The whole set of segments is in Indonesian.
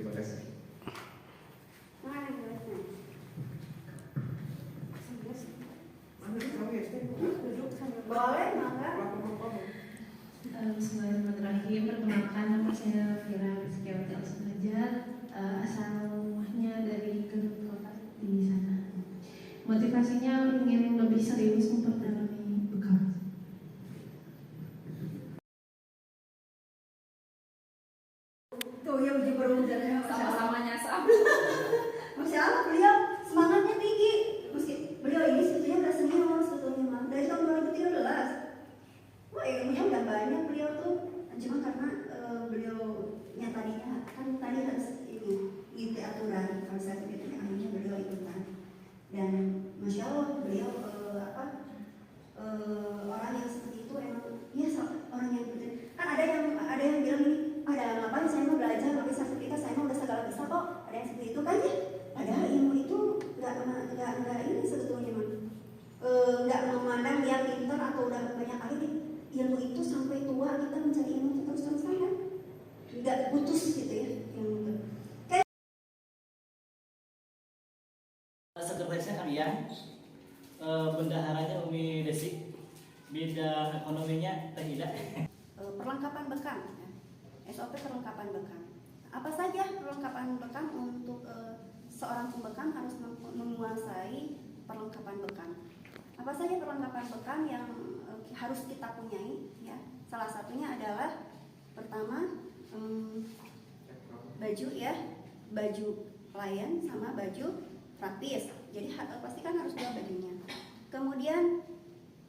Terima kasih. Boleh, mangga. Bismillahirrahmanirrahim. Perkenalkan, nama saya Fira Rizkyawati Al-Sunajar, asal rumahnya dari Garut Kota di sana. Motivasinya ingin lebih serius memperdalam bekam. Tuh yang uji perumusannya Sama-sama nyasar. Masya Allah, beliau semangatnya tinggi. Meski beliau ini sebetulnya udah senior sebetulnya mah. Dari tahun 2013. Wah, ilmunya udah banyak beliau tuh. Cuma karena beliau tadinya kan tadi harus ini ngikuti aturan konsep itu, akhirnya beliau ikutan. Dan Masya Allah beliau orang yang seperti itu emang ya orang yang betul. Kan ada yang bilang ini, ada ngapain saya mau belajar tapi sertifikat saya mau udah segala bisa kok. Ada yang seperti itu kan ya. Padahal ilmu itu nggak ini sebetulnya mah. Nggak memandang dia pintar atau udah banyak kali nih. Ilmu itu sampai tua kita mencari ilmu itu terus-terusan kan. Nggak putus gitu ya ilmu itu. Sekretarisnya kalian, bendaharanya Umi Desi, bidang ekonominya Teh Ida. Perlengkapan bekam, ya. SOP perlengkapan bekam. Apa saja perlengkapan bekam untuk seorang pembekam harus menguasai perlengkapan bekam. Apa saja perlengkapan bekam yang harus kita punyai? Ya, salah satunya adalah pertama baju ya, baju pelayan sama baju praktis. Jadi pastikan harus dua bajunya. Kemudian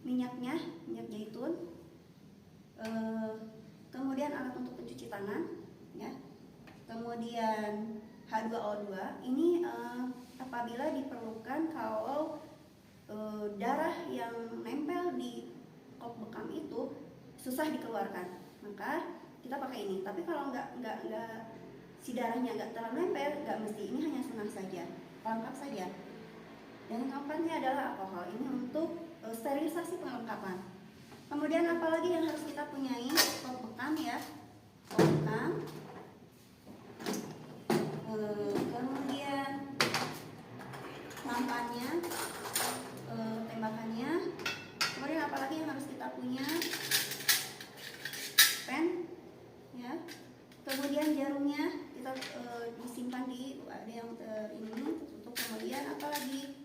minyaknya, minyak zaitun. Kemudian alat untuk pencuci tangan, ya. Kemudian H2O2. Ini apabila diperlukan kalau darah yang nempel di kop bekam itu susah dikeluarkan, maka kita pakai ini. Tapi kalau nggak si darahnya nggak terlalu nempel, nggak mesti. Ini hanya sunah saja, pelengkap saja. Dan yang keempatnya adalah alkohol. Ini untuk sterilisasi perlengkapan. Kemudian apalagi yang harus kita punyai? Kop bekam ya, kop bekam. Kemudian nampannya, tembakannya. Kemudian apalagi yang harus kita punya? Pen, ya. Kemudian jarumnya kita disimpan di ada yang ini tertutup. Kemudian apalagi?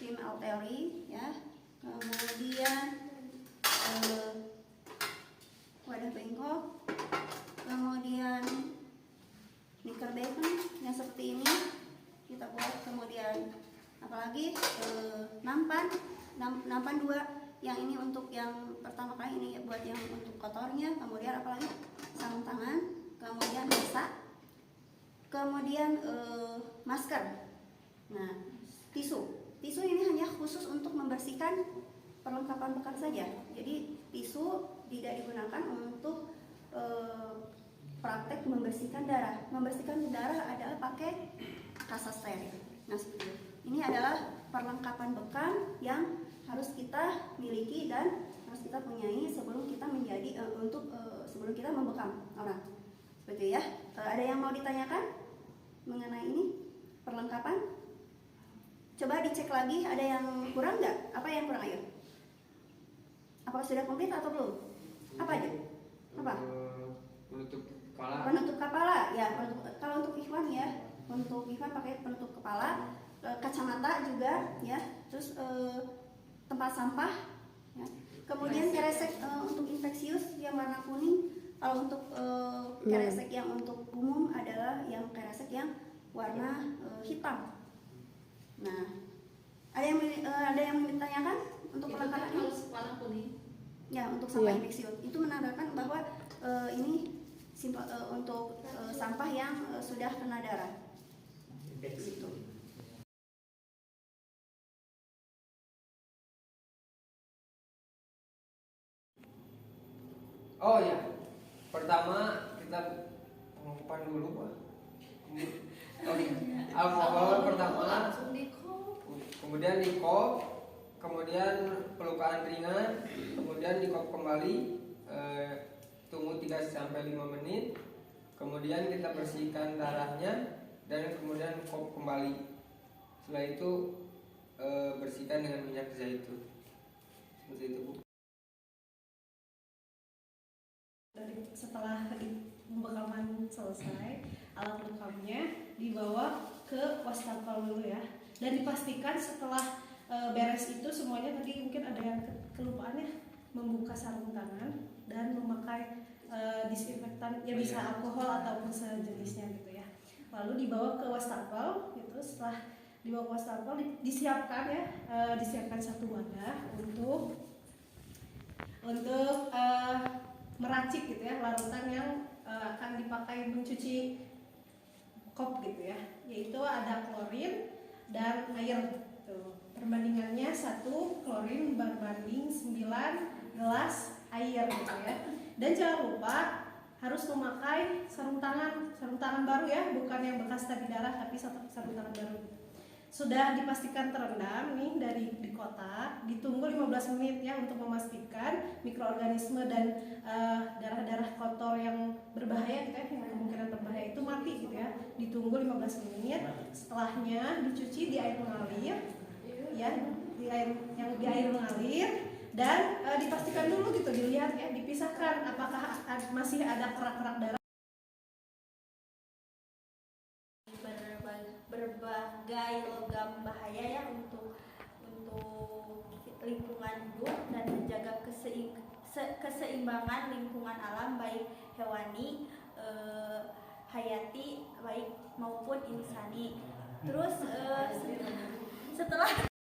Tim arteri, ya. Kemudian wadah bengkok, kemudian knickerbacker yang seperti ini kita buat. Kemudian apalagi nampan dua, yang ini untuk yang pertama kali ini buat yang untuk kotornya. Kemudian apalagi sarung tangan, kemudian masak, kemudian masker. Nah, tisu ini hanya khusus untuk membersihkan perlengkapan bekam saja. Jadi tisu tidak digunakan untuk praktek membersihkan darah. Membersihkan darah adalah pakai kasa steril. Nah, seperti itu. Ini adalah perlengkapan bekam yang harus kita miliki dan harus kita punyai sebelum kita sebelum kita membekam orang. Seperti itu ya. Ada yang mau ditanyakan mengenai ini perlengkapan? Coba dicek lagi, ada yang kurang nggak? Apa yang kurang, ayo? Apakah sudah komplit atau belum? Apa aja? Apa? Penutup kepala. Penutup kepala, ya. Kalau untuk ikhwan ya, untuk ikhwan pakai penutup kepala, kacamata juga, ya. Terus tempat sampah, ya. Kemudian keresek untuk infeksius yang warna kuning. Kalau untuk keresek yang untuk umum adalah yang keresek yang warna hitam. Nah, ada yang ditanyakan untuk perlengkapan ini? Warna kuning. Ya, untuk sampah infeksius itu menandakan bahwa ini untuk sampah yang sudah kena darah. Gitu. Oh ya, pertama kita pengukupan dulu Pak. Alkohol pertama, kemudian di kop, kemudian pelukaan ringan, kemudian di kop kembali, tunggu 3-5 menit, kemudian kita bersihkan darahnya dan kemudian kop kembali. Setelah itu bersihkan dengan minyak zaitun. Seperti itu, Bu. Setelah pembekaman selesai, alat lengkapnya dibawa ke wastafel dulu ya, dan dipastikan setelah beres itu semuanya, tadi mungkin ada yang kelupaan ya, membuka sarung tangan dan memakai disinfektan ya, bisa alkohol ataupun sejenisnya gitu ya. Lalu dibawa ke wastafel gitu. Setelah dibawa ke wastafel disiapkan ya, disiapkan satu wadah untuk meracik gitu ya, larutan yang akan dipakai mencuci kop gitu ya, yaitu ada klorin dan air tuh. Perbandingannya 1 klorin berbanding 9 gelas air gitu ya. Dan jangan lupa harus memakai sarung tangan baru ya, bukan yang bekas tadi darah, tapi sarung tangan baru. Sudah dipastikan terendam nih di kotak, ditunggu 15 menit ya untuk memastikan mikroorganisme dan darah-darah kotor yang berbahaya gitu ya, yang kemungkinan berbahaya itu mati gitu ya. Ditunggu 15 menit, setelahnya dicuci di air mengalir ya, di air mengalir, dan dipastikan dulu gitu, dilihat ya, dipisahkan apakah masih ada kerak-kerak darah. Berbagai logam bahaya ya untuk lingkungan hidup dan menjaga keseimbangan lingkungan alam, baik hewani, hayati, baik maupun insani. Terus setelah